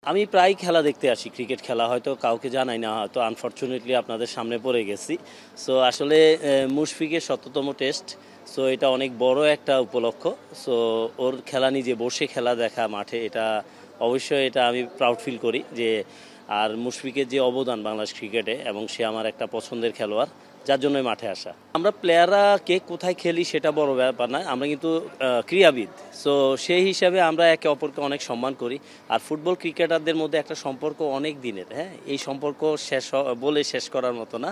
আমি প্রায় খেলা দেখতে আসি, ক্রিকেট খেলা হয়তো কাউকে জানাই না, হয়তো আনফরচুনেটলি আপনাদের সামনে পড়ে গেছি। সো আসলে মুশফিকের ১৭তম টেস্ট। সো এটা অনেক বড় একটা উপলক্ষ। সো ওর খেলা নিজে বসে খেলা দেখা মাঠে, এটা অবশ্যই এটা আমি প্রাউড ফিল করি যে আর মুশফিকের যে অবদান বাংলাদেশ ক্রিকেটে, এবং সে আমার একটা পছন্দের খেলোয়াড়, যার জন্যই মাঠে আসা। আমরা প্লেয়াররা কে কোথায় খেলি সেটা বড় ব্যাপার না, আমরা কিন্তু ক্রীড়াবিদ। সো সেই হিসাবে আমরা একে অপরকে অনেক সম্মান করি। আর ফুটবল ক্রিকেটারদের মধ্যে একটা সম্পর্ক অনেক দিনের, হ্যাঁ, এই সম্পর্ক বলে শেষ করার মতো না।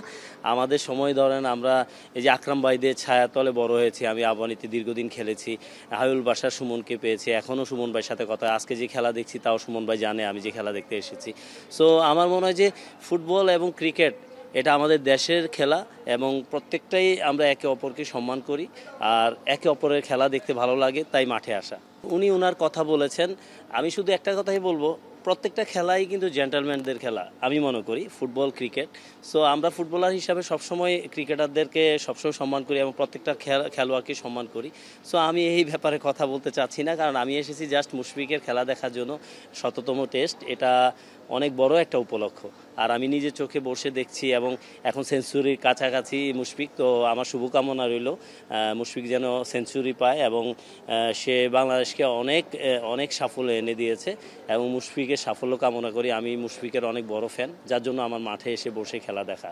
আমাদের সময় ধরেন আমরা এই যে আকরাম ভাইদের ছায়াতলে বড় হয়েছি, আমি আবাহনীতে দীর্ঘদিন খেলেছি, হায়ুল বাসার সুমনকে পেয়েছি, এখনও সুমন ভাইয়ের সাথে কথা, আজকে যে খেলা দেখছি তাও সুমন ভাই জানে আমি যে খেলা দেখতে এসেছি। সো আমার মনে হয় যে ফুটবল এবং ক্রিকেট এটা আমাদের দেশের খেলা, এবং প্রত্যেকটাই আমরা একে অপরকে সম্মান করি, আর একে অপরের খেলা দেখতে ভালো লাগে, তাই মাঠে আসা। উনি ওনার কথা বলেছেন, আমি শুধু একটা কথাই বলবো, প্রত্যেকটা খেলাই কিন্তু জেন্টলম্যানদের খেলা আমি মনে করি, ফুটবল ক্রিকেট। সো আমরা ফুটবলার হিসাবে সবসময় ক্রিকেটারদেরকে সবসময় সম্মান করি এবং প্রত্যেকটা খেলোয়াড়কে সম্মান করি। সো আমি এই ব্যাপারে কথা বলতে চাচ্ছি না, কারণ আমি এসেছি জাস্ট মুশফিকের খেলা দেখার জন্য। ১৭তম টেস্ট, এটা অনেক বড় একটা উপলক্ষ, আর আমি নিজের চোখে বসে দেখছি, এবং এখন সেঞ্চুরির কাছাকাছি মুশফিক। তো আমার শুভকামনা রইল মুশফিক যেন সেঞ্চুরি পায়, এবং সে বাংলাদেশকে অনেক অনেক সাফল্য এনে দিয়েছে, এবং মুশফিকের সাফল্য কামনা করি। আমি মুশফিকের অনেক বড় ফ্যান, যার জন্য আমার মাঠে এসে বসে খেলা দেখা।